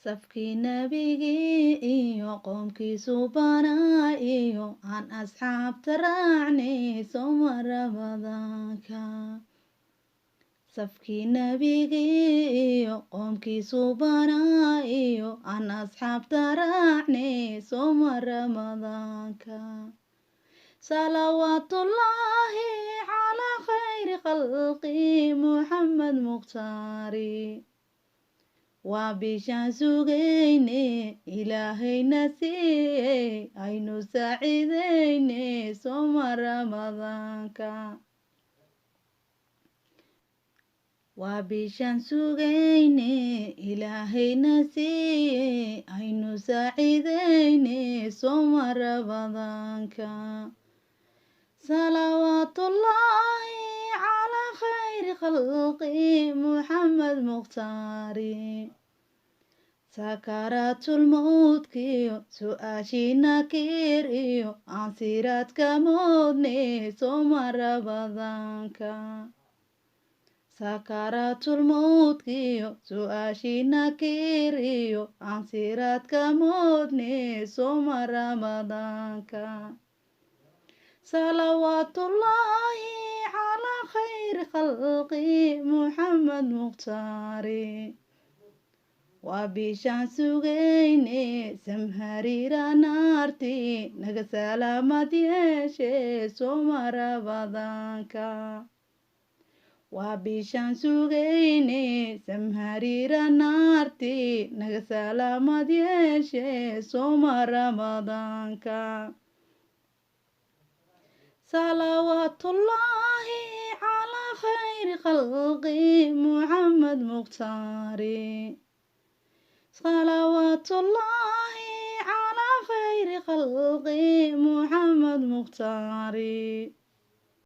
safkii nabigii iyo qoomkiisu banaa iyo aan asxaabta raacnay sooma ramadaanka safkii nabigii iyo qoomkiisu banaa iyo aan asxaabta raacnay sooma ramadaanka salawaatullaahi calaa khayri khalqi muxamed mukhtaari waa bishaan sugayne ilaahayna siiyey aynu saaciidayne sooma ramadaanka waa bishaan sugayne ilaahayna siiyey aynu saaciidayne sooma ramadaanka salawaatullaahi calaa khayri khalqi muxamed mukhtaari sakaraatulmowdkiyo su-aashiina kiir iyo aan siraadka moodne sooma ramadaanka sakaraatulmowdkiyo su-aashiina kiir iyo aan siraadka moodne sooma ramadaanka salawaatullaahi calaa khayri khalqi muxamed mukhtaari waa bishaan sugayne samhariira naarti naga salaamad yeeshe sooma ramadaanka waa bishaan sugayne samhariira naarti naga salaamad yeeshe sooma ramadaanka salawaatullaahi calaa khayri khalqi muxamed mukhtaari salawaatullaahi calaa khayri khalqi muxamed mukhtaari